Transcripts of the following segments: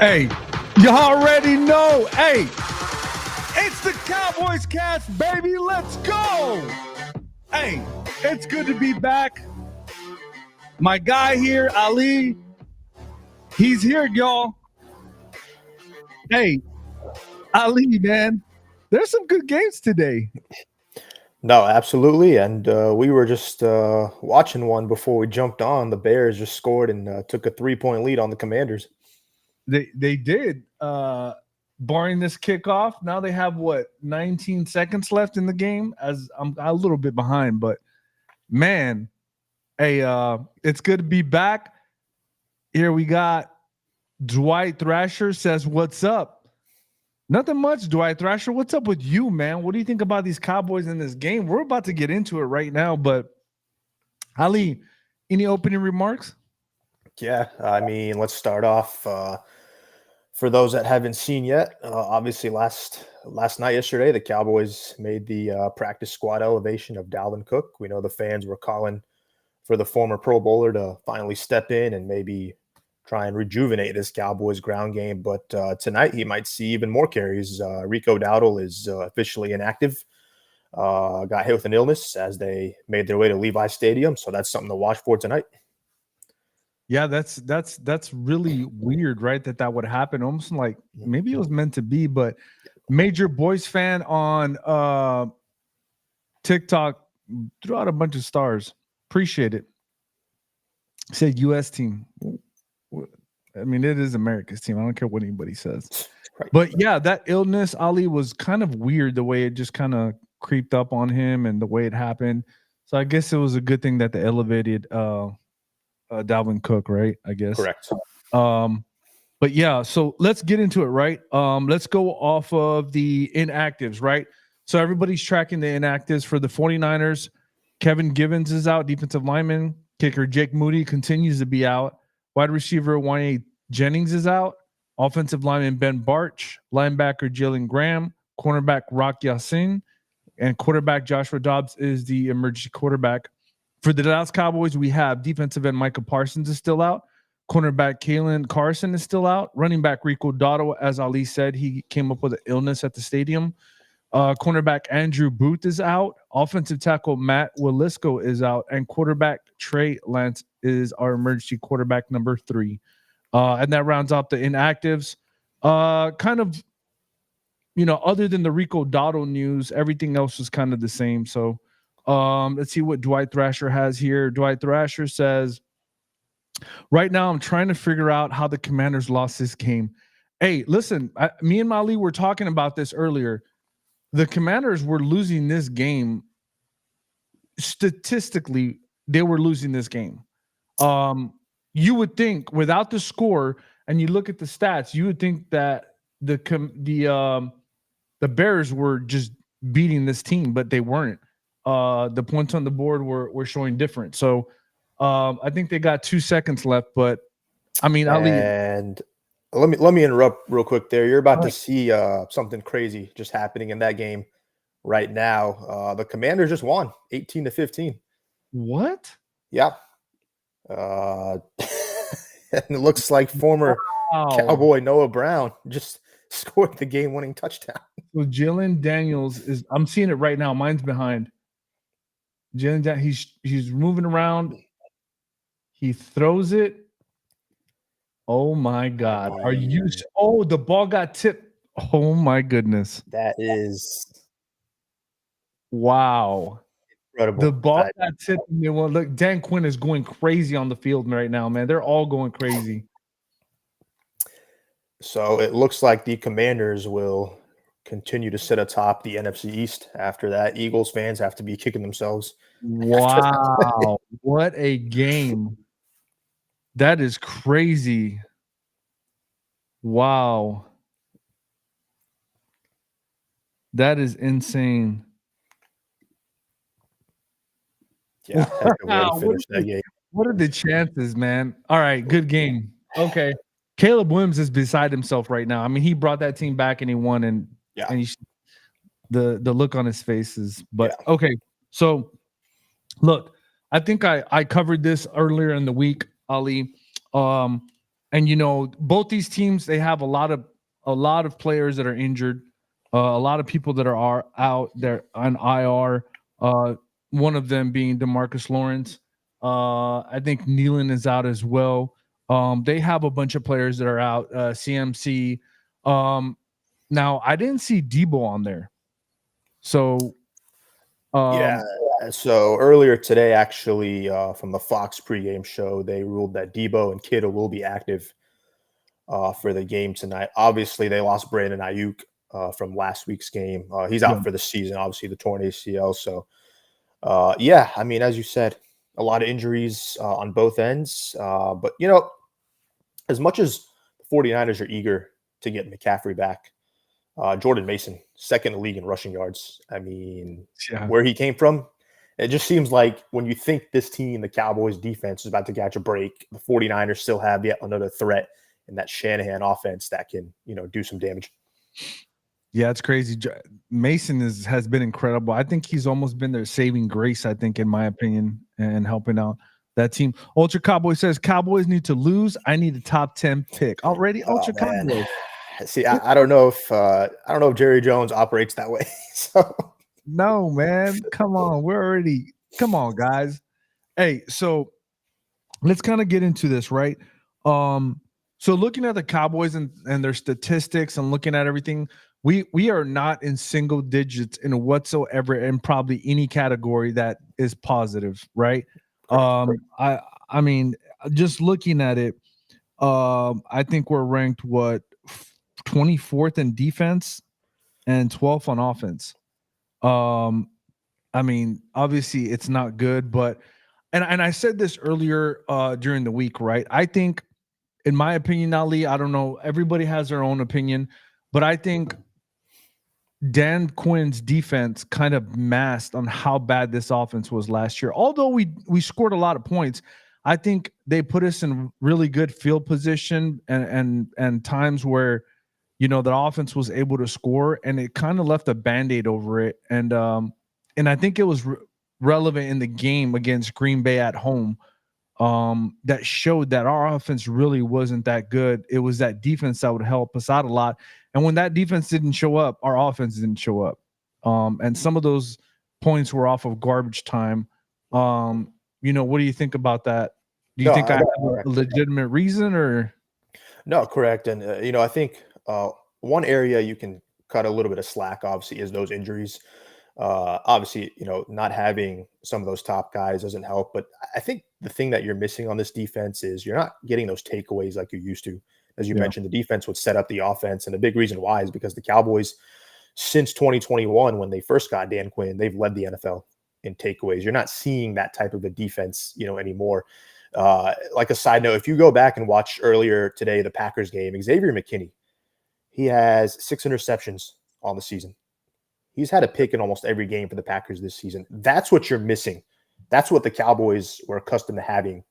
Hey, you already know. Hey, it's the Cowboys Cast, baby. Let's go. Hey, it's good to be back. My guy here, Ali, he's here, y'all. Hey, Ali, man, there's some good games today. No, absolutely. And we were just watching one before we jumped on. The Bears just scored and took a 3-point lead on the Commanders. They did. Barring this kickoff, now they have 19 seconds left in the game. As I'm a little bit behind, but man, hey, it's good to be back. Here we got Dwight Thrasher says, "What's up?" Nothing much, Dwight Thrasher. What's up with you, man? What do you think about these Cowboys in this game? We're about to get into it right now, but Ali, any opening remarks? Yeah, I mean, let's start off. For those that haven't seen yet, obviously last night, yesterday, the Cowboys made the practice squad elevation of Dalvin Cook. We know the fans were calling for the former Pro Bowler to finally step in and maybe try and rejuvenate this Cowboys ground game. But tonight he might see even more carries. Rico Dowdle is officially inactive. Got hit with an illness as they made their way to Levi Stadium. So that's something to watch for tonight. Yeah, that's really weird, right? That would happen. Almost like maybe it was meant to be, but Major Boys fan on TikTok threw out a bunch of stars. Appreciate it. Said US team. I mean, it is America's team. I don't care what anybody says. Right. But yeah, that illness, Ali, was kind of weird the way it just kind of creeped up on him and the way it happened. So I guess it was a good thing that they elevated Dalvin Cook, right? I guess. Correct. But yeah, so let's get into it, right? Let's go off of the inactives, right? So everybody's tracking the inactives for the 49ers. Kevin Givens is out, defensive lineman. Kicker Jake Moody continues to be out. Wide receiver Wanye Jennings is out. Offensive lineman Ben Barch. Linebacker Jalen Graham. Cornerback Rock Yassin. And quarterback Joshua Dobbs is the emergency quarterback. For the Dallas Cowboys, we have defensive end Micah Parsons is still out. Cornerback Kalen Carson is still out. Running back Rico Dotto, as Ali said, he came up with an illness at the stadium. Cornerback Andrew Booth is out. Offensive tackle Matt Willisco is out. And quarterback Trey Lance is our emergency quarterback number 3. And that rounds out the inactives. Kind of, other than the Rico Dotto news, everything else was kind of the same. So let's see what Dwight Thrasher has here. Dwight Thrasher says, right now I'm trying to figure out how the Commanders lost this game. Hey, listen, me and Mali were talking about this earlier. The Commanders were losing this game. Statistically, they were losing this game. You would think without the score, and you look at the stats, you would think that the Bears were just beating this team, but they weren't. The points on the board were showing different. So I think they got 2 seconds left, but I mean, and let me interrupt real quick there. You're about to see something crazy just happening in that game right now. The Commanders just won 18-15. What? Yeah. And it looks like former Cowboy Noah Brown just scored the game-winning touchdown. So Jalen Daniels is, I'm seeing it right now. Mine's behind. Jalen, he's moving around. He throws it. Oh my God. Are you? Oh, the ball got tipped. Oh my goodness. That is wow. Incredible. The ball got tipped. Well, look, Dan Quinn is going crazy on the field right now, man. They're all going crazy. So it looks like the Commanders will continue to sit atop the NFC East after that. Eagles fans have to be kicking themselves. Wow. What a game. That is crazy. Wow. That is insane. Yeah. What are the chances, man? All right, good game. Okay. Caleb Williams is beside himself right now. I mean, he brought that team back and he won, and the look on his face is, but okay. So look, I think I covered this earlier in the week, Ali. and both these teams, they have a lot of players that are injured, a lot of people that are out there on IR. One of them being Demarcus Lawrence. I think Nealon is out as well. They have a bunch of players that are out. CMC. Now I didn't see Debo on there, so Yeah. um, So earlier today, actually, from the Fox pregame show, they ruled that Debo and Kittle will be active for the game tonight. Obviously, they lost Brandon Ayuk from last week's game. He's yeah, out for the season, obviously, the torn ACL. So, yeah, I mean, as you said, a lot of injuries on both ends. But, as much as the 49ers are eager to get McCaffrey back, Jordan Mason, second in the league in rushing yards. I mean, yeah. where he came from, it just seems like when you think this team, the Cowboys defense, is about to catch a break, the 49ers still have yet another threat in that Shanahan offense that can, do some damage. Yeah, it's crazy. Mason has been incredible. I think he's almost been their saving grace, I think, in my opinion, and helping out that team. Ultra Cowboy says Cowboys need to lose. I need a top 10 pick. Already, Oh Ultra man, Cowboy. see, I don't know if Jerry Jones operates that way. So No, man. Come on. Come on, guys. Hey, so let's kind of get into this, right? So looking at the Cowboys and their statistics and looking at everything, we are not in single digits in whatsoever in probably any category that is positive, right? correct. I mean, just looking at it, I think we're ranked 24th in defense and 12th on offense. Um, I mean, obviously it's not good, but and I said this earlier during the week, right? I think, in my opinion, Ali, I don't know, everybody has their own opinion, but I think Dan Quinn's defense kind of masked on how bad this offense was last year. Although we scored a lot of points, I think they put us in really good field position and times where the offense was able to score, and it kind of left a band-aid over it. And I think it was relevant in the game against Green Bay at home, that showed that our offense really wasn't that good. It was that defense that would help us out a lot. And when that defense didn't show up, our offense didn't show up. And some of those points were off of garbage time. What do you think about that? Do you No, think I I, have a legitimate reason, or? no, correct. And I think one area you can cut a little bit of slack, obviously, is those injuries. Obviously, not having some of those top guys doesn't help. But I think the thing that you're missing on this defense is you're not getting those takeaways like you used to. As you Yeah. mentioned, the defense would set up the offense. And the big reason why is because the Cowboys, since 2021, when they first got Dan Quinn, they've led the NFL in takeaways. You're not seeing that type of a defense, anymore. Like a side note, if you go back and watch earlier today, the Packers game, Xavier McKinney, he has 6 interceptions on the season. He's had a pick in almost every game for the Packers this season. That's what you're missing. That's what the Cowboys were accustomed to having,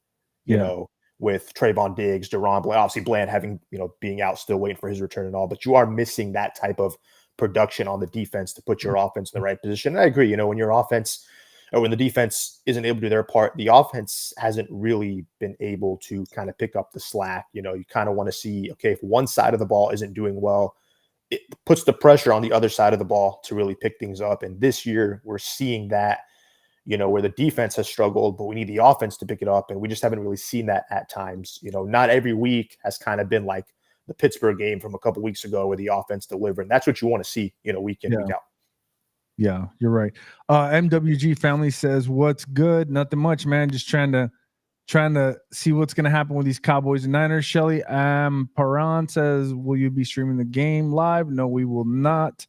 Yeah. with Trayvon Diggs, Deron Bland, obviously Bland having, being out, still waiting for his return and all, but you are missing that type of production on the defense to put your offense in the right position. And I agree, when your offense or when the defense isn't able to do their part, the offense hasn't really been able to kind of pick up the slack. You kind of want to see, okay, if one side of the ball isn't doing well, it puts the pressure on the other side of the ball to really pick things up. And this year we're seeing that, where the defense has struggled, but we need the offense to pick it up. And we just haven't really seen that at times. Not every week has kind of been like the Pittsburgh game from a couple weeks ago where the offense delivered. And that's what you want to see, week in, Yeah. week out. Yeah, you're right. MWG family says, "What's good? Nothing much, man. Just trying to see what's going to happen with these Cowboys and Niners." Shelly Paran says, "Will you be streaming the game live?" No, we will not.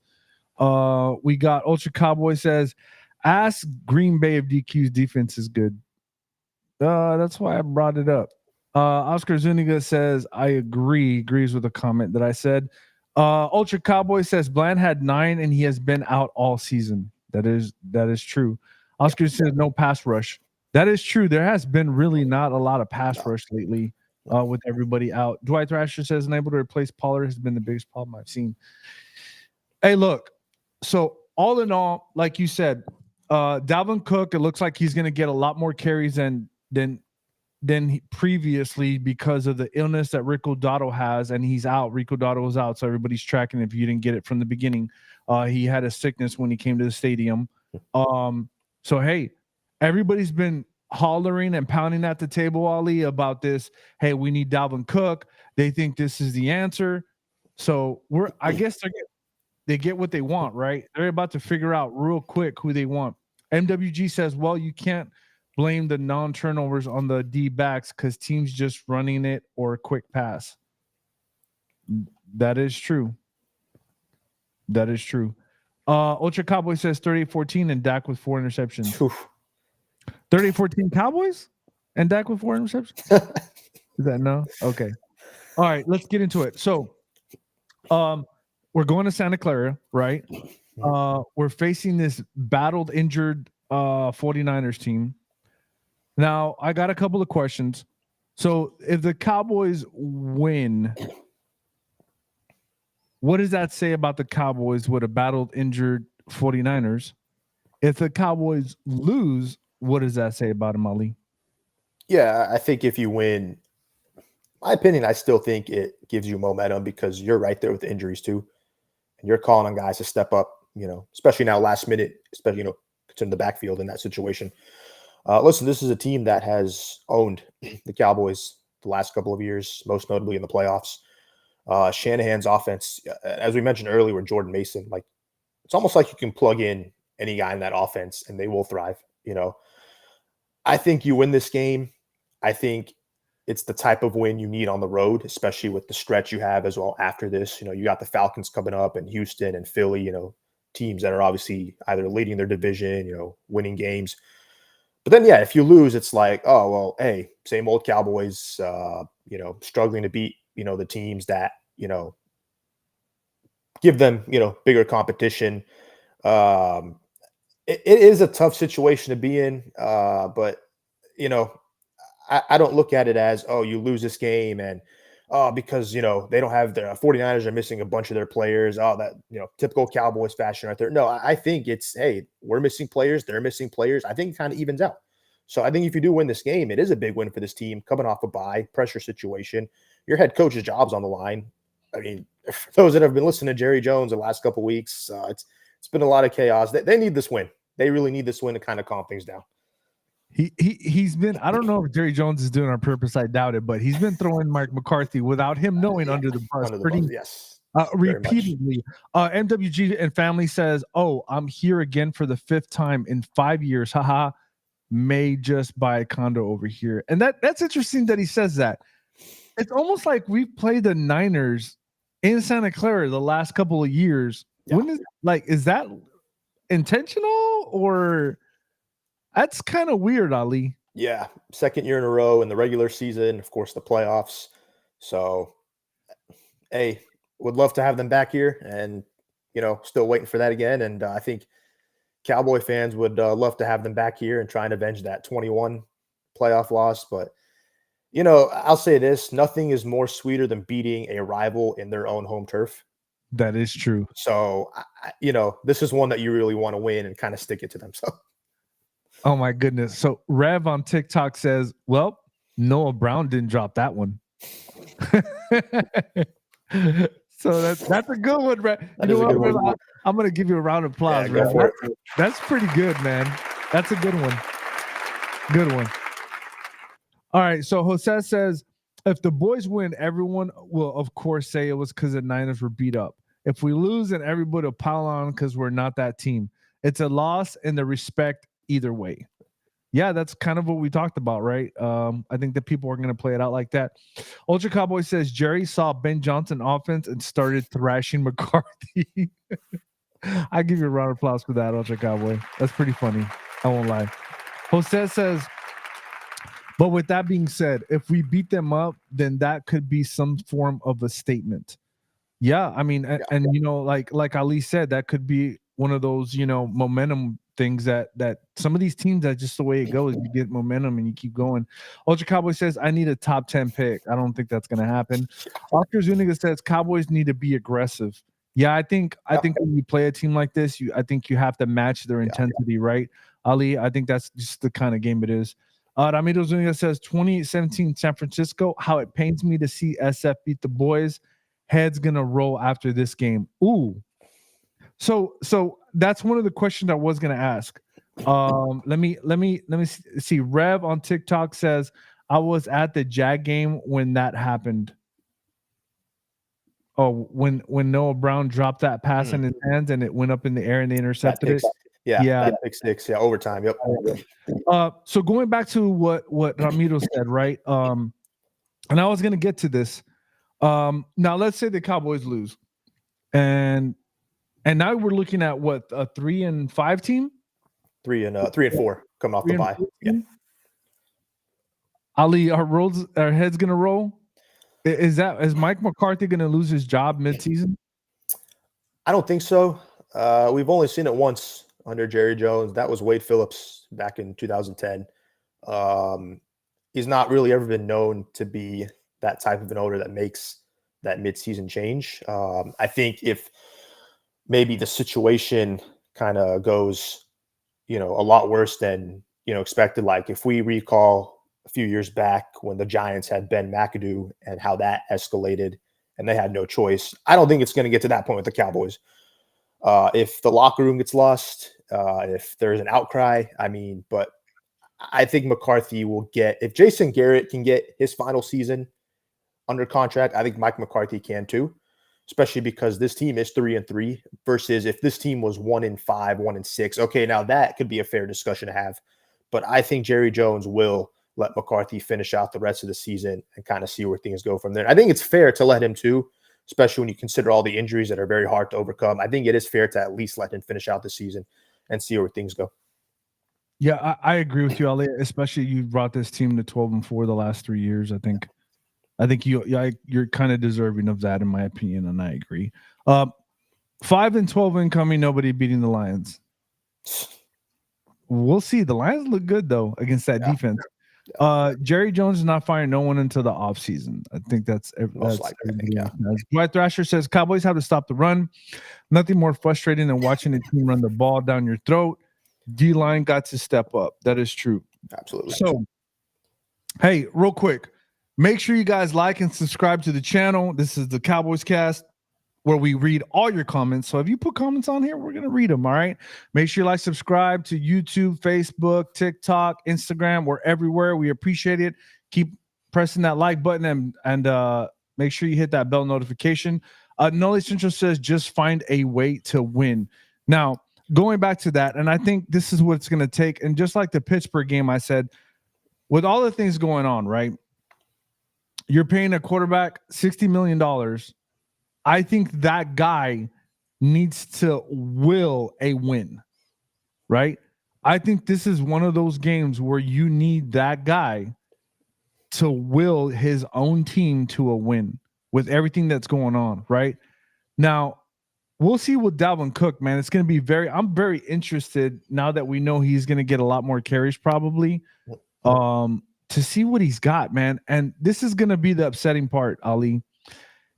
We got Ultra Cowboy says, "Ask Green Bay if DQ's defense is good." That's why I brought it up. Oscar Zuniga says, "I agrees with the comment that I said." Ultra Cowboy says Bland had 9 and he has been out all season. That is true. Oscar says no pass rush. That is true. There has been really not a lot of pass rush lately, with everybody out. Dwight Thrasher says unable to replace Pollard has been the biggest problem I've seen. Hey, look. So all in all, like you said, Dalvin Cook, it looks like he's going to get a lot more carries than than previously because of the illness that Rico Dotto has, and he's out. Rico Dotto was out, so everybody's tracking. If you didn't get it from the beginning, he had a sickness when he came to the stadium. So hey, everybody's been hollering and pounding at the table, Ali, about this. Hey, we need Dalvin Cook. They think this is the answer. So I guess they get what they want, right? They're about to figure out real quick who they want. MWG says, well, you can't blame the non-turnovers on the D-backs because teams just running it or a quick pass. That is true. That is true. Ultra Cowboy says 38-14 and Dak with 4 interceptions. 38-14 Cowboys and Dak with 4 interceptions? Is that no? Okay. All right, let's get into it. So we're going to Santa Clara, right? We're facing this battled, injured 49ers team. Now, I got a couple of questions. So if the Cowboys win, what does that say about the Cowboys with a battled, injured 49ers? If the Cowboys lose, what does that say about them, Ali? Yeah, I think if you win, my opinion, I still think it gives you momentum because you're right there with the injuries too. And you're calling on guys to step up, especially now last minute, especially, considering the backfield in that situation. Listen, this is a team that has owned the Cowboys the last couple of years, most notably in the playoffs. Shanahan's offense, as we mentioned earlier with Jordan Mason, like it's almost like you can plug in any guy in that offense and they will thrive. I think you win this game. I think it's the type of win you need on the road, especially with the stretch you have as well after this. You got the Falcons coming up and Houston and Philly, teams that are obviously either leading their division, winning games. But then, yeah, if you lose, it's like, oh, well, hey, same old Cowboys, struggling to beat, the teams that, give them, bigger competition. It is a tough situation to be in, but, I don't look at it as, oh, you lose this game and, because, they don't have their 49ers are missing a bunch of their players. Oh, that, typical Cowboys fashion right there. No, I think it's, hey, we're missing players. They're missing players. I think it kind of evens out. So I think if you do win this game, it is a big win for this team coming off a bye, pressure situation. Your head coach's job's on the line. I mean, for those that have been listening to Jerry Jones the last couple of weeks, it's been a lot of chaos. They need this win. They really need this win to kind of calm things down. He's been, I don't know if Jerry Jones is doing it on purpose, I doubt it, but he's been throwing Mike McCarthy without him knowing under the bus Yes. Repeatedly. MWG and family says, oh, I'm here again for the 5th time in 5 years. Haha. May just buy a condo over here. And that's interesting that he says that. It's almost like we've played the Niners in Santa Clara the last couple of years. Yeah. Is that intentional or that's kind of weird, Ali? Yeah. 2nd year in a row in the regular season, of course, the playoffs. So, hey, would love to have them back here and, still waiting for that again. And I think Cowboy fans would love to have them back here and try and avenge that 21 playoff loss. But, I'll say this, nothing is more sweeter than beating a rival in their own home turf. That is true. So, this is one that you really want to win and kind of stick it to them. So. Oh my goodness. So Rev on TikTok says, well, Noah Brown didn't drop that one. So that's a good one, Rev. I'm going to give you a round of applause, Rev. That's pretty good, man. That's a good one. Good one. All right. So Jose says, if the boys win, everyone will, of course, say it was because the Niners were beat up. If we lose, then everybody will pile on because we're not that team. It's a loss in the respect either way. Yeah, that's kind of what we talked about, right? I think that people are going to play it out like that. Ultra Cowboy says Jerry saw Ben Johnson offense and started thrashing McCarthy. I give you a round of applause for that, Ultra Cowboy. That's pretty funny. I won't lie. Jose says, but with that being said, if we beat them up, then that could be some form of a statement. Yeah, I mean, and like Ali said, that could be one of those, momentum things that some of these teams, that's just the way it goes. You get momentum and you keep going. Ultra Cowboy says, I need a top 10 pick. I don't think that's going to happen. Oscar Zuniga says Cowboys need to be aggressive. Yeah, I think when you play a team like this, I think you have to match their intensity, right? Ali, I think that's just the kind of game it is. Ramiro Zuniga says 2017 San Francisco. How it pains me to see SF beat the boys. Head's gonna roll after this game. Ooh. So that's one of the questions I was gonna ask. Let me see. Rev on TikTok says I was at the Jag game when that happened. Oh, when Noah Brown dropped that pass in his hands and it went up in the air and they intercepted it. Yeah, that pick six. Yeah, overtime. Yep. So going back to what Ramiro said, right? And I was gonna get to this. Now let's say the Cowboys lose, and now we're looking at what, a 3-5 team? 3 and 4 coming off the bye. Yeah. Ali, our head's gonna roll. Is Mike McCarthy gonna lose his job mid-season? I don't think so. We've only seen it once under Jerry Jones. That was Wade Phillips back in 2010. He's not really ever been known to be that type of an owner that makes that mid-season change. I think if maybe the situation kind of goes, a lot worse than, expected, like if we recall a few years back when the Giants had Ben McAdoo and how that escalated and they had no choice. I don't think it's going to get to that point with the Cowboys. If the locker room gets lost, if there's an outcry, but I think McCarthy will get, if Jason Garrett can get his final season under contract, I think Mike McCarthy can too, especially because this team is 3-3 versus if this team was 1-5, 1-6. Okay, now that could be a fair discussion to have, but I think Jerry Jones will let McCarthy finish out the rest of the season and kind of see where things go from there. I think it's fair to let him too, especially when you consider all the injuries that are very hard to overcome. I think it is fair to at least let him finish out the season and see where things go. Yeah, I agree with you, Ali. Especially you brought this team to 12-4 the last 3 years. I think you're kind of deserving of that, in my opinion, and I agree. 5-12 incoming, nobody beating the Lions. We'll see. The Lions look good though against that defense. Jerry Jones is not firing no one until the offseason. I think that's likely. Dwight Thrasher says Cowboys have to stop the run. Nothing more frustrating than watching a team run the ball down your throat. D-line got to step up. That is true. Absolutely. So, hey, real quick, make sure you guys like and subscribe to the channel. This is the Cowboys Cast, where we read all your comments. So if you put comments on here, we're going to read them. All right. Make sure you like, subscribe to YouTube, Facebook, TikTok, Instagram. We're everywhere. We appreciate it. Keep pressing that like button and make sure you hit that bell notification. Nolly Central says, just find a way to win. Now, going back to that, and I think this is what it's going to take. And just like the Pittsburgh game, I said, with all the things going on, right? You're paying a quarterback $60 million. I think that guy needs to will a win, right? I think this is one of those games where you need that guy to will his own team to a win with everything that's going on, right? Now, we'll see with Dalvin Cook, man. It's going to be I'm very interested now that we know he's going to get a lot more carries probably to see what he's got, man. And this is going to be the upsetting part, Ali.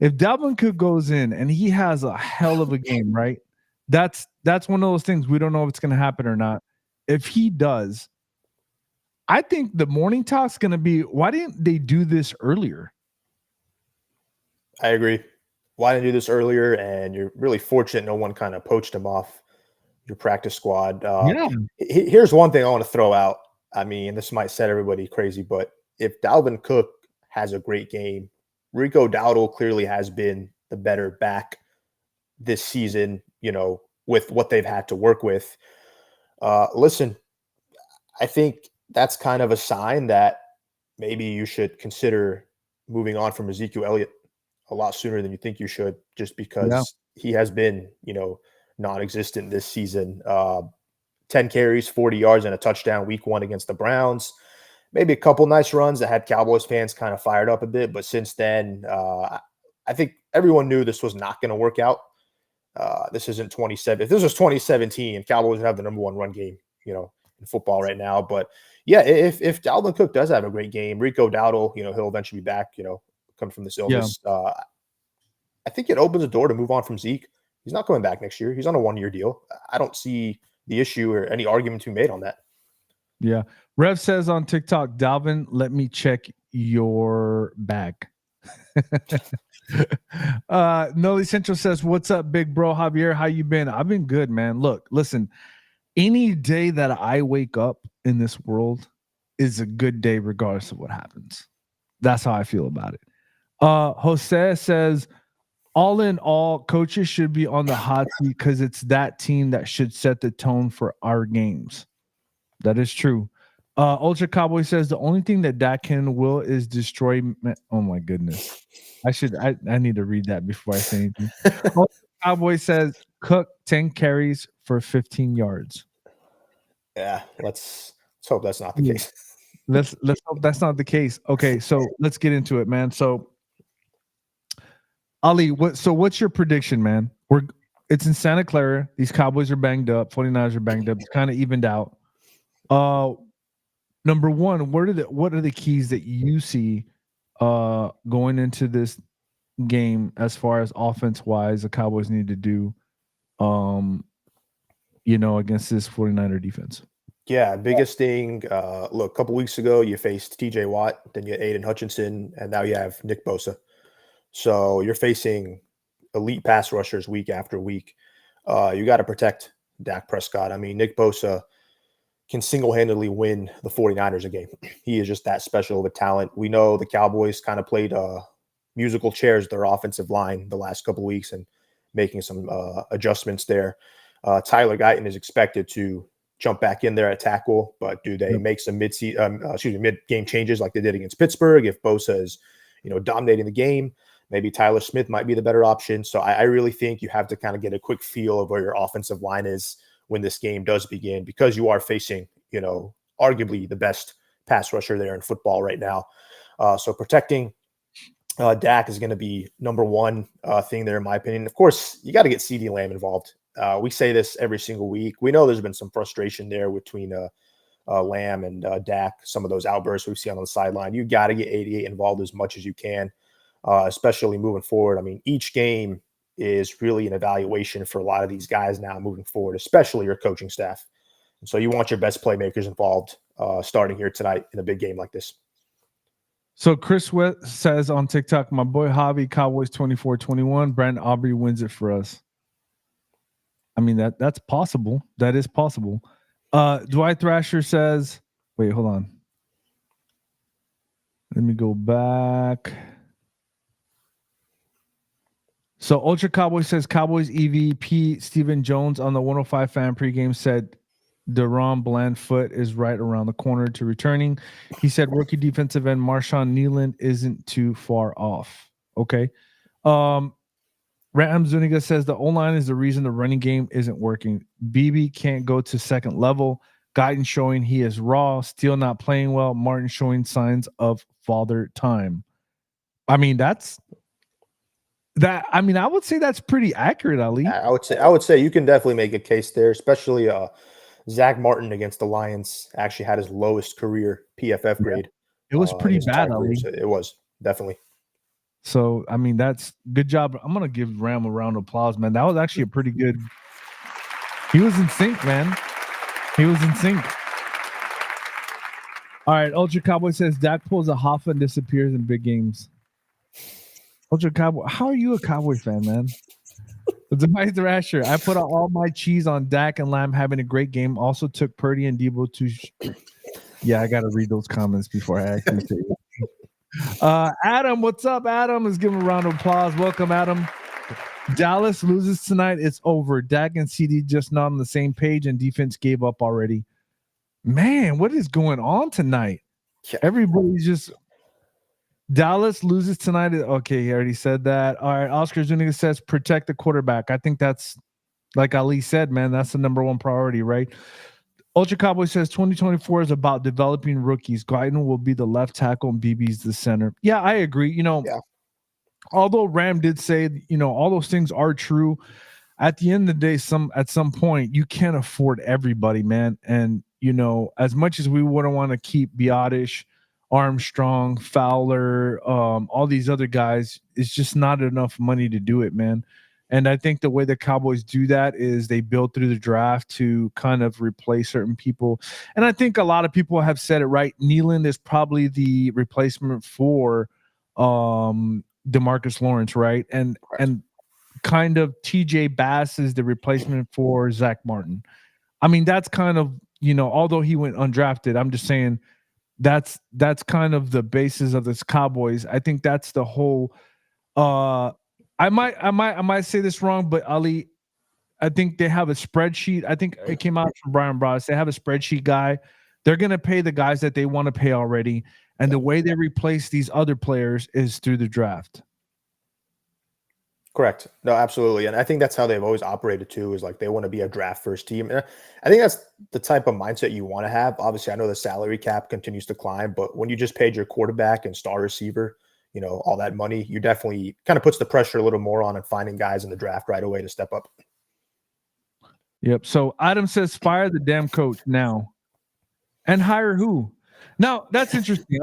If Dalvin Cook goes in and he has a hell of a game, right? That's one of those things we don't know if it's going to happen or not. If he does, I think the morning talk's going to be, why didn't they do this earlier? I agree. Why didn't you do this earlier? And you're really fortunate no one kind of poached him off your practice squad. Here's one thing I want to throw out. This might set everybody crazy, but if Dalvin Cook has a great game, Rico Dowdle clearly has been the better back this season, with what they've had to work with. Listen, I think that's kind of a sign that maybe you should consider moving on from Ezekiel Elliott a lot sooner than you think you should, just because he has been, non-existent this season. 10 carries, 40 yards, and a touchdown week 1 against the Browns. Maybe a couple nice runs that had Cowboys fans kind of fired up a bit. But since then, I think everyone knew this was not going to work out. This isn't 27. If this was 2017, Cowboys would have the number 1 run game, in football right now. But yeah, if Dalvin Cook does have a great game, Rico Dowdle, he'll eventually be back, coming from this illness. Yeah. I think it opens a door to move on from Zeke. He's not coming back next year. He's on a 1-year deal. I don't see the issue or any argument to be made on that. Yeah. Rev says on TikTok, Dalvin, let me check your bag. Noli Central says, what's up, big bro? Javier, how you been? I've been good, man. Look, listen, any day that I wake up in this world is a good day, regardless of what happens. That's how I feel about it. Jose says, all in all, coaches should be on the hot seat because it's that team that should set the tone for our games. That is true. Ultra Cowboy says the only thing that Dak can will is destroy. Oh my goodness, I need to read that before I say anything. Ultra Cowboy says Cook 10 carries for 15 yards. Yeah, let's hope that's not the case. Let's hope that's not the case. Okay, so let's get into it, man. So Ali, what's your prediction, man? It's in Santa Clara. These Cowboys are banged up. 49ers are banged up. It's kind of evened out. Number one, what are the keys that you see going into this game as far as offense wise the Cowboys need to do against this 49er defense? Yeah, biggest thing, look, a couple weeks ago you faced TJ Watt, then you had Aiden Hutchinson, and now you have Nick Bosa. So you're facing elite pass rushers week after week. You got to protect Dak Prescott. I mean, Nick Bosa can single-handedly win the 49ers a game. He is just that special of a talent. We know the Cowboys kind of played musical chairs their offensive line the last couple of weeks and making some adjustments there. Tyler Guyton is expected to jump back in there at tackle, but do they make some mid-game changes like they did against Pittsburgh? If Bosa is, dominating the game, maybe Tyler Smith might be the better option. So I really think you have to kind of get a quick feel of where your offensive line is when this game does begin, because you are facing, arguably the best pass rusher there in football right now. So protecting Dak is going to be number one thing there, in my opinion. Of course, you got to get CeeDee Lamb involved. We say this every single week. We know there's been some frustration there between Lamb and Dak, some of those outbursts we've seen on the sideline. You got to get 88 involved as much as you can, especially moving forward. I mean, each game is really an evaluation for a lot of these guys now moving forward, especially your coaching staff. And so you want your best playmakers involved starting here tonight in a big game like this. So Chris West says on TikTok, my boy Javi, Cowboys 24-21, Brandon Aubrey wins it for us. I mean, that's possible. That is possible. Dwight Thrasher says, wait, hold on. Let me go back. So Ultra Cowboy says Cowboys EVP Stephen Jones on the 105 fan pregame said Deron Blandfoot is right around the corner to returning. He said rookie defensive end Marshawn Neeland isn't too far off. Okay. Ram Zuniga says the O-line is the reason the running game isn't working. BB can't go to second level. Guyton showing he is raw, still not playing well. Martin showing signs of father time. I mean, I would say that's pretty accurate, Ali. I would say you can definitely make a case there, especially Zach Martin against the Lions actually had his lowest career PFF grade. It was pretty bad, Ali. So it was definitely. So, I mean, that's good job. I'm going to give Ram a round of applause, man. That was actually a pretty good. He was in sync, man. He was in sync. All right. Ultra Cowboy says Dak pulls a Hoffa and disappears in big games. Ultra Cowboy, how are you a Cowboy fan, man? Dwight Thrasher, I put out all my cheese on Dak and Lamb having a great game. Also took Purdy and Debo to. Yeah, I got to read those comments before I actually say it. Adam, what's up, Adam? Let's give him a round of applause. Welcome, Adam. Dallas loses tonight. It's over. Dak and CD just not on the same page, and defense gave up already. Man, what is going on tonight? Everybody's just. Dallas loses tonight. Okay, he already said that. All right, Oscar Zuniga says protect the quarterback. I think that's, like Ali said, man, that's the number one priority, right? Ultra Cowboy says 2024 is about developing rookies. Guyton will be the left tackle and BB's the center. Yeah, I agree. Although Ram did say, all those things are true, at the end of the day, at some point, you can't afford everybody, man. And, as much as we wouldn't want to keep Biotish, Armstrong, Fowler, all these other guys, it's just not enough money to do it, man. And I think the way the Cowboys do that is they build through the draft to kind of replace certain people. And I think a lot of people have said it right. Nealon is probably the replacement for DeMarcus Lawrence, right? And kind of TJ Bass is the replacement for Zach Martin. I mean, that's kind of, although he went undrafted, I'm just saying that's kind of the basis of this Cowboys. I think that's the whole I might say this wrong, but Ali, I think they have a spreadsheet. I think it came out from Brian Bross. They have a spreadsheet guy. They're going to pay the guys that they want to pay already. And the way they replace these other players is through the draft. Correct. No, absolutely. And I think that's how they've always operated too, is like they want to be a draft first team. And I think that's the type of mindset you want to have. Obviously, I know the salary cap continues to climb, but when you just paid your quarterback and star receiver, all that money, you definitely kind of puts the pressure a little more on and finding guys in the draft right away to step up. Yep. So Adam says, fire the damn coach now and hire who? Now, that's interesting.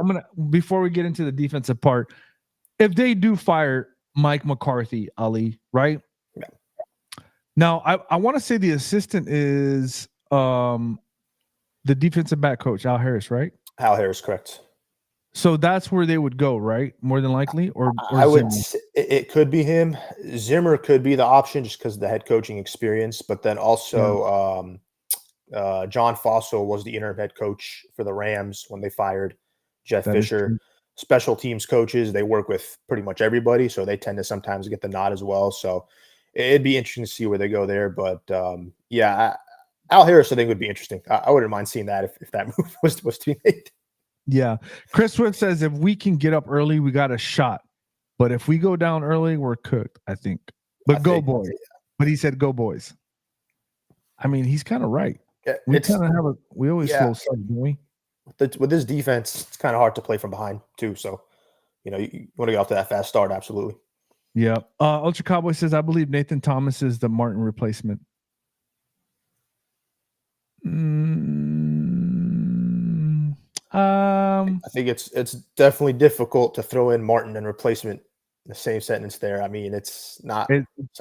Before we get into the defensive part, if they do fire Mike McCarthy, Ali, right? Yeah. Now, I want to say the assistant is the defensive back coach, Al Harris, right? Al Harris, correct. So that's where they would go, right? More than likely, or I would say it could be him. Zimmer could be the option just because of the head coaching experience, but then also John Fossil was the interim head coach for the Rams when they fired Jeff Fisher. Special teams coaches, they work with pretty much everybody, so they tend to sometimes get the nod as well. So it'd be interesting to see where they go there. But Al Harris, I think, would be interesting. I wouldn't mind seeing that if that move was to be made. Yeah. Chris Swift says if we can get up early, we got a shot. But if we go down early, we're cooked, I think. But boys. Yeah. But he said go boys. I mean, he's kind of right. Yeah, we always slow start, don't we? With this defense, it's kind of hard to play from behind too. So, you want to get off to that fast start. Absolutely. Yeah. Ultra Cowboy says, I believe Nathan Thomas is the Martin replacement. I think it's definitely difficult to throw in Martin and replacement in the same sentence there. I mean, it's not it's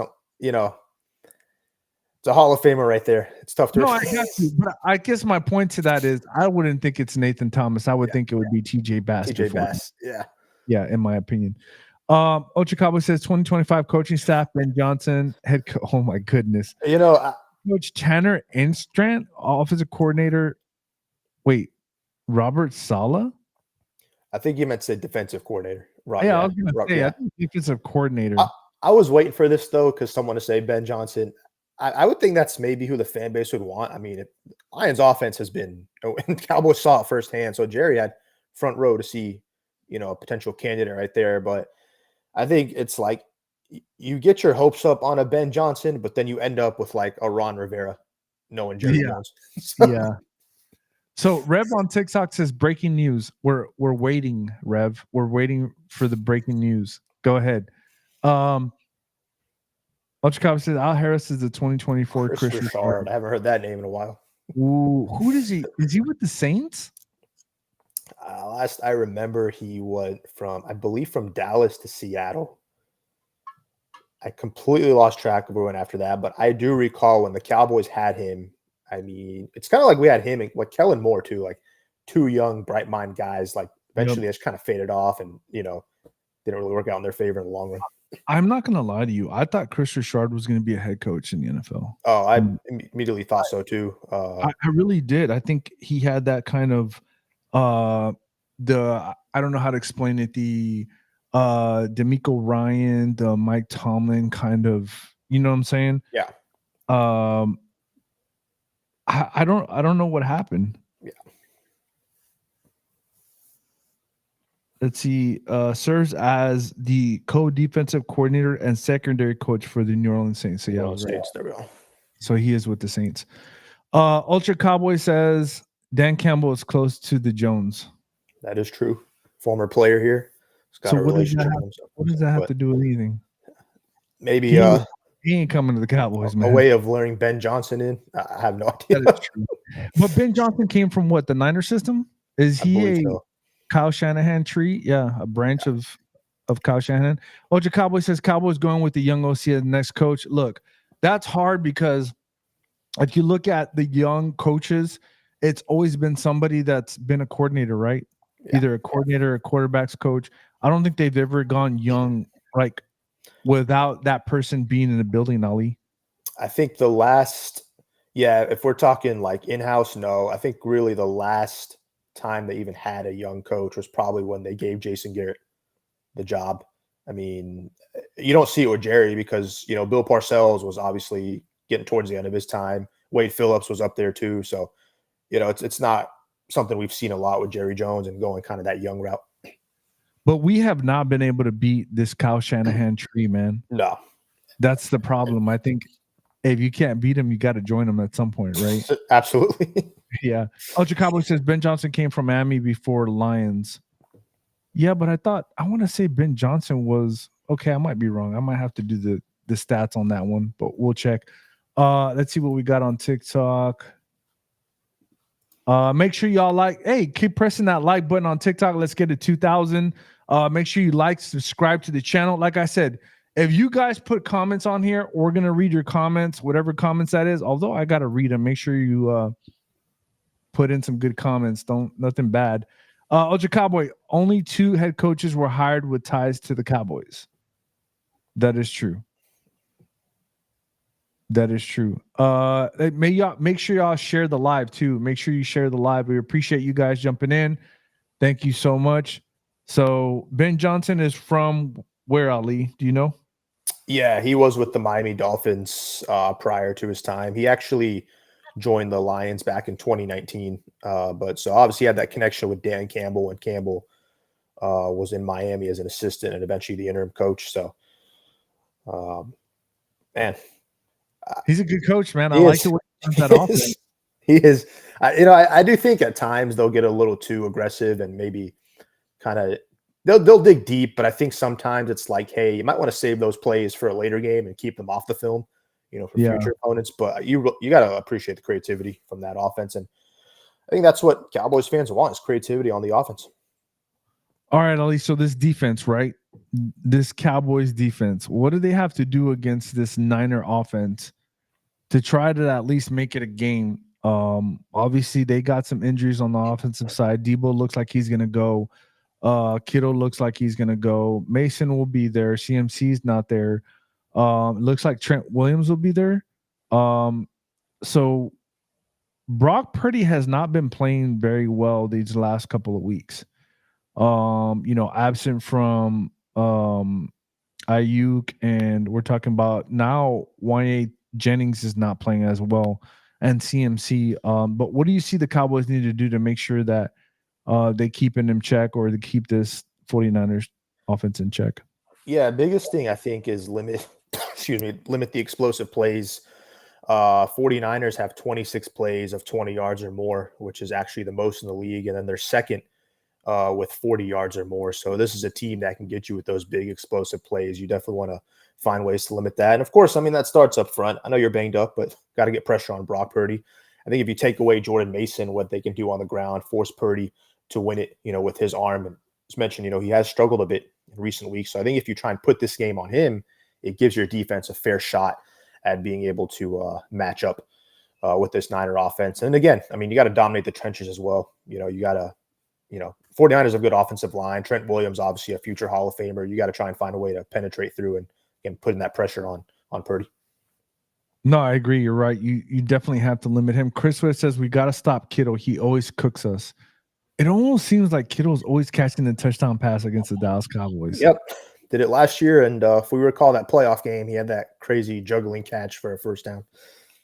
a Hall of Famer right there. It's tough to. No, I got you, but I guess my point to that is I wouldn't think it's Nathan Thomas. I would think it would be TJ Bass. TJ Bass, yeah, in my opinion. Ultra Cowboy says 2025 coaching staff: Ben Johnson, head coach. Oh my goodness, Coach Tanner Instrand, offensive coordinator. Wait, Robert Saleh? I think you meant to say defensive coordinator. Right? Yeah, I was going to say I think defensive coordinator. I was waiting for this though because someone to say Ben Johnson. I would think that's maybe who the fan base would want. I mean, Lions offense has been, and Cowboys saw it firsthand. So Jerry had front row to see, a potential candidate right there. But I think it's like you get your hopes up on a Ben Johnson, but then you end up with like a Ron Rivera, knowing Jerry Jones. Yeah. So Rev on TikTok says breaking news. We're waiting, Rev. We're waiting for the breaking news. Go ahead. Ultra Cowboy says Al Harris is the 2024 Chris Richard. I haven't heard that name in a while. Ooh, who does he? Is he with the Saints? Last I remember, he went I believe, from Dallas to Seattle. I completely lost track of who went after that, but I do recall when the Cowboys had him. I mean, it's kind of like we had him and Kellen Moore too, like two young, bright mind guys. Like eventually, they just kind of faded off, and didn't really work out in their favor in the long run. I'm not going to lie to you. I thought Chris Richard was going to be a head coach in the NFL. Oh, I immediately thought so too. I really did. I think he had that kind of I don't know how to explain it. The D'Amico Ryan, the Mike Tomlin kind of, you know what I'm saying? Yeah. I don't know what happened. Yeah. Let's see. Serves as the co-defensive coordinator and secondary coach for the New Orleans Saints. So yeah, Saints, there we go. So he is with the Saints. Ultra Cowboy says Dan Campbell is close to the Jones. That is true. Former player here. So what does that have to do with anything? Maybe he ain't coming to the Cowboys, man. A way of luring Ben Johnson in. I have no idea. That is true. But Ben Johnson came from what, the Niner system? Is he a Kyle Shanahan tree? Yeah, a branch of of Kyle Shanahan. Oja Cowboy says Cowboys going with the young OC as the next coach. Look, that's hard because if you look at the young coaches, it's always been somebody that's been a coordinator, right? Yeah. Either a coordinator, a quarterback's coach. I don't think they've ever gone young, like without that person being in the building, Ali. I think the last, if we're talking like in-house, no. I think really the last time they even had a young coach was probably when they gave Jason Garrett the job. I mean, you don't see it with Jerry because, Bill Parcells was obviously getting towards the end of his time. Wade Phillips was up there too. So, it's not something we've seen a lot with Jerry Jones and going kind of that young route. But we have not been able to beat this Kyle Shanahan tree, man. No. That's the problem. I think if you can't beat him, you got to join him at some point, right? Absolutely. Yeah. Ultra Cowboy says Ben Johnson came from Miami before Lions. Yeah, but I want to say Ben Johnson was okay. I might be wrong. I might have to do the stats on that one, but we'll check. Let's see what we got on TikTok. Make sure y'all keep pressing that like button on TikTok. Let's get to 2,000. Make sure you subscribe to the channel. Like I said, if you guys put comments on here, we're gonna read your comments, whatever comments that is. Although I gotta read them. Make sure you put in some good comments. Nothing bad. Ultra Cowboy, only 2 head coaches were hired with ties to the Cowboys. That is true. That is true. Make sure y'all share the live too. Make sure you share the live. We appreciate you guys jumping in. Thank you so much. So Ben Johnson is from where, Ali? Do you know? Yeah, he was with the Miami Dolphins prior to his time. He actually joined the Lions back in 2019. But so obviously he had that connection with Dan Campbell, and Campbell was in Miami as an assistant and eventually the interim coach. So, man. He's a good coach, man. I like the way he runs that offense. He is. I do think at times they'll get a little too aggressive and maybe kind of they'll dig deep. But I think sometimes it's like, hey, you might want to save those plays for a later game and keep them off the film, for future opponents. But you got to appreciate the creativity from that offense, and I think that's what Cowboys fans want is creativity on the offense. All right, Ali. So this defense, right? This Cowboys defense, what do they have to do against this Niner offense to try to at least make it a game? Obviously, they got some injuries on the offensive side. Debo looks like he's going to go. Kittle looks like he's going to go. Mason will be there. CMC's not there. It looks like Trent Williams will be there. So Brock Purdy has not been playing very well these last couple of weeks. Absent from Ayuk, and we're talking about now Wanye Jennings is not playing as well, and CMC. But what do you see the Cowboys need to do to make sure that they keep it in check, or they keep this 49ers offense in check? Yeah, biggest thing I think is limit the explosive plays. 49ers have 26 plays of 20 yards or more, which is actually the most in the league, and then they're second with 40 yards or more. So this is a team that can get you with those big explosive plays. You definitely want to find ways to limit that. And of course, that starts up front. I know you're banged up, but got to get pressure on Brock Purdy. I think if you take away Jordan Mason, what they can do on the ground, force Purdy to win it, with his arm. And as mentioned, he has struggled a bit in recent weeks. So I think if you try and put this game on him, it gives your defense a fair shot at being able to match up with this Niner offense. And again, you got to dominate the trenches as well. You got to, 49ers have a good offensive line. Trent Williams, obviously a future Hall of Famer. You got to try and find a way to penetrate through and putting that pressure on Purdy. No, I agree. You're right. You definitely have to limit him. Chris West says we got to stop Kittle. He always cooks us. It almost seems like Kittle's always catching the touchdown pass against the Dallas Cowboys. Yep. Did it last year. And if we recall that playoff game, he had that crazy juggling catch for a first down.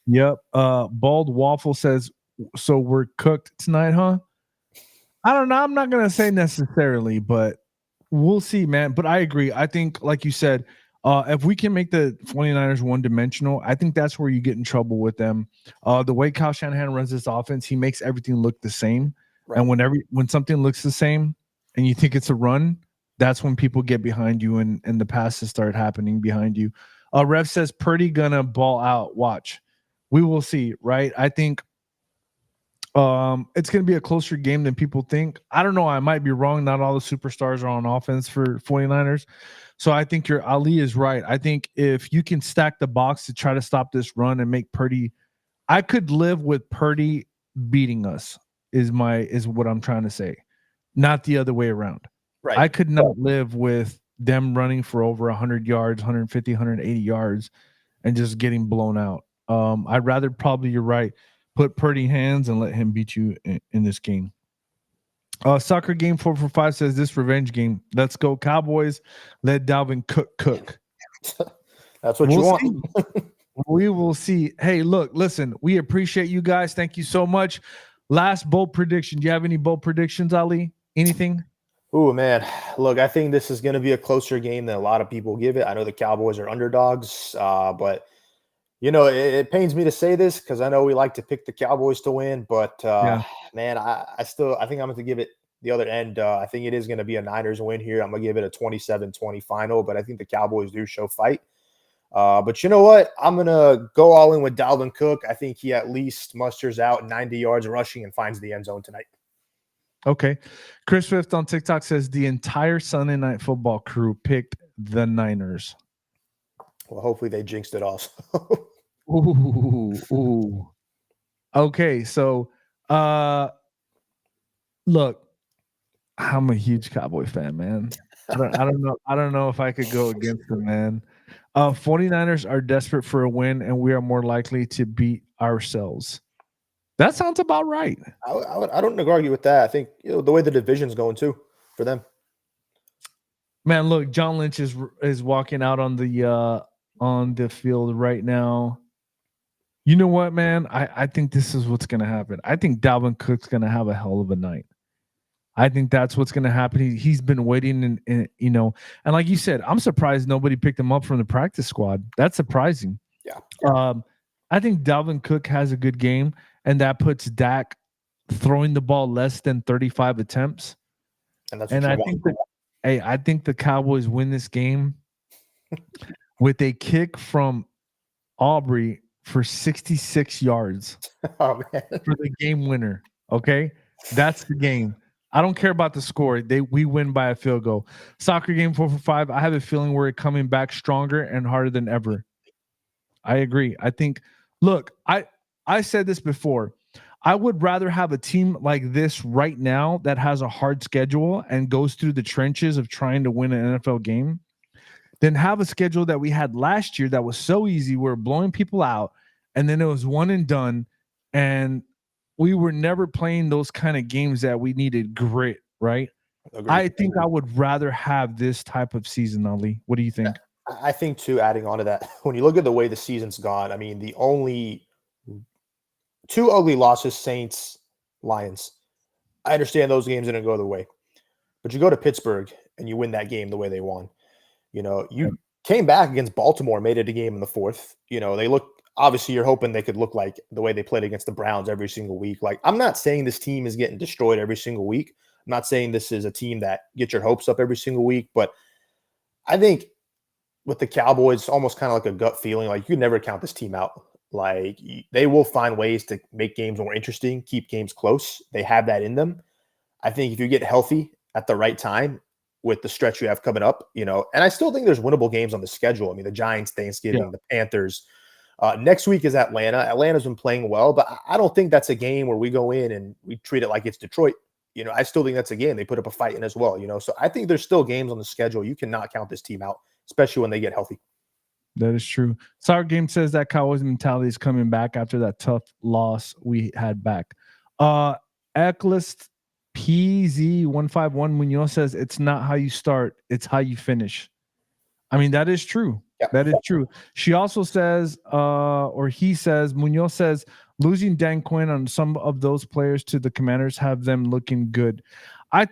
Yep. Bald Waffle says, so we're cooked tonight, huh? I don't know. I'm not going to say necessarily, but we'll see, man. But I agree. I think, like you said, if we can make the 49ers one-dimensional, I think that's where you get in trouble with them. The way Kyle Shanahan runs this offense, he makes everything look the same. Right. And when something looks the same and you think it's a run, that's when people get behind you and the passes start happening behind you. Rev says Purdy gonna ball out. Watch. We will see, right? I think It's going to be a closer game than people think. I don't know. I might be wrong. Not all the superstars are on offense for 49ers. So I think your Ali is right. I think if you can stack the box to try to stop this run and make Purdy, I could live with Purdy beating us is what I'm trying to say. Not the other way around. Right. I could not live with them running for over 100 yards, 150, 180 yards and just getting blown out. I'd rather probably, you're right, put Purdy hands and let him beat you in this game. Soccer game 445 says this revenge game. Let's go Cowboys. Let Dalvin cook. That's what you want. We will see. Hey, look, listen, we appreciate you guys. Thank you so much. Last bold prediction. Do you have any bold predictions, Ali? Anything? Oh, man. Look, I think this is going to be a closer game than a lot of people give it. I know the Cowboys are underdogs, but it pains me to say this because I know we like to pick the Cowboys to win, but man, I think I'm going to give it the other end. I think it is going to be a Niners win here. I'm going to give it a 27-20 final, but I think the Cowboys do show fight. But you know what? I'm going to go all in with Dalvin Cook. I think he at least musters out 90 yards rushing and finds the end zone tonight. Okay. Chris Swift on TikTok says the entire Sunday Night Football crew picked the Niners. Well, hopefully they jinxed it also. Ooh. Okay, so look, I'm a huge Cowboy fan, man. I don't know if I could go against them, man. 49ers are desperate for a win, and we are more likely to beat ourselves. That sounds about right. I don't argue with that. I think the way the division's going too for them. Man, look, John Lynch is walking out on the field right now. You know what, man? I think this is what's going to happen. I think Dalvin Cook's going to have a hell of a night. I think that's what's going to happen. He's been waiting, and like you said, I'm surprised nobody picked him up from the practice squad. That's surprising. Yeah. I think Dalvin Cook has a good game, and that puts Dak throwing the ball less than 35 attempts. And I think the Cowboys win this game with a kick from Aubrey for 66 yards oh, man. for the game winner. Okay, that's the game. I don't care about the score. We win by a field goal. Soccer game 445. I have a feeling we're coming back stronger and harder than ever. I agree. I think. Look, I said this before. I would rather have a team like this right now that has a hard schedule and goes through the trenches of trying to win an NFL game than have a schedule that we had last year that was so easy. We're blowing people out, and then it was one and done, and we were never playing those kind of games that we needed grit, right? Agreed. I think I would rather have this type of season, Ali. What do you think? I think, too, adding on to that, when you look at the way the season's gone, I mean, the only two ugly losses, Saints, Lions. I understand those games didn't go the way. But you go to Pittsburgh and you win that game the way they won. You came back against Baltimore, made it a game in the fourth. They look – obviously you're hoping they could look like the way they played against the Browns every single week. Like, I'm not saying this team is getting destroyed every single week. I'm not saying this is a team that gets your hopes up every single week. But I think with the Cowboys, almost kind of like a gut feeling, like you could never count this team out. Like, they will find ways to make games more interesting, keep games close. They have that in them. I think if you get healthy at the right time with the stretch you have coming up, and I still think there's winnable games on the schedule. I mean, the Giants, Thanksgiving, the Panthers. Next week is Atlanta. Atlanta's been playing well, but I don't think that's a game where we go in and we treat it like it's Detroit. I still think that's a game. They put up a fight in as well, So I think there's still games on the schedule. You cannot count this team out, especially when they get healthy. That is true. Sour Game says that Cowboys mentality is coming back after that tough loss we had back. Ecklist PZ151 Munoz says it's not how you start, it's how you finish. I mean, that is true. Yep. That is true. She also says, Munoz says, losing Dan Quinn on some of those players to the Commanders have them looking good. I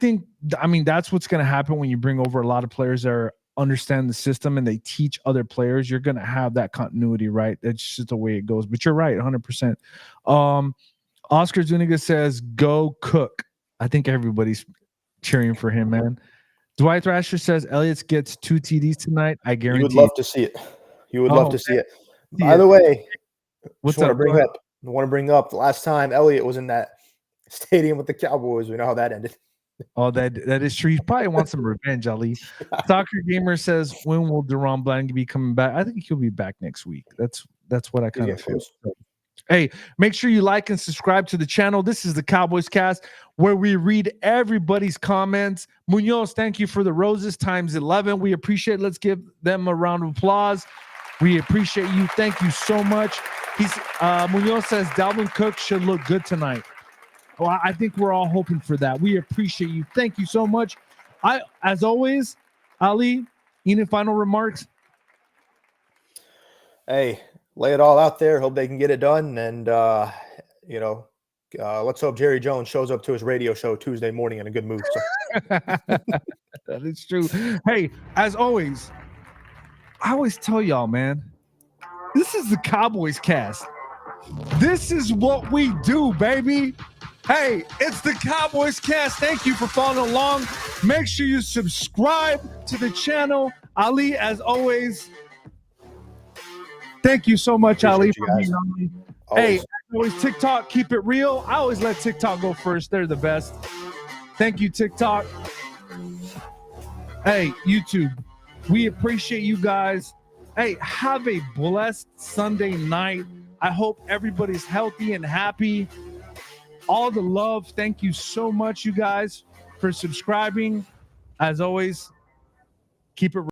mean, that's what's going to happen when you bring over a lot of players that understand the system and they teach other players. You're going to have that continuity, right? That's just the way it goes. But you're right, 100%. Oscar Zuniga says, go Cook. I think everybody's cheering for him, man. Dwight Thrasher says Elliott's gets 2 TDs tonight. I guarantee. You would love to see it. You would love to see it. By the way, I want to bring up the last time Elliott was in that stadium with the Cowboys. We know how that ended. Oh, that is true. He probably wants some revenge, Ali. Soccer Gamer says, when will Deron Bland be coming back? I think he'll be back next week. That's what I He's kind of getting feel. close. Hey, make sure you like and subscribe to the channel. This is the Cowboys Cast, where we read everybody's comments. Munoz, thank you for the roses times 11. We appreciate it. Let's give them a round of applause. We appreciate you. Thank you so much. Munoz says Dalvin Cook should look good tonight. Well, I think we're all hoping for that. We appreciate you. Thank you so much. As always, Ali, any final remarks? Hey, lay it all out there. Hope they can get it done. And, let's hope Jerry Jones shows up to his radio show Tuesday morning in a good mood. So. That is true. Hey, as always, I always tell y'all, man, this is the Cowboys Cast. This is what we do, baby. Hey, it's the Cowboys Cast. Thank you for following along. Make sure you subscribe to the channel. Ali, as always, thank you so much, Ali, for being on me. Hey, as always, TikTok, keep it real. I always let TikTok go first. They're the best. Thank you, TikTok. Hey, YouTube, we appreciate you guys. Hey, have a blessed Sunday night. I hope everybody's healthy and happy. All the love. Thank you so much, you guys, for subscribing. As always, keep it real.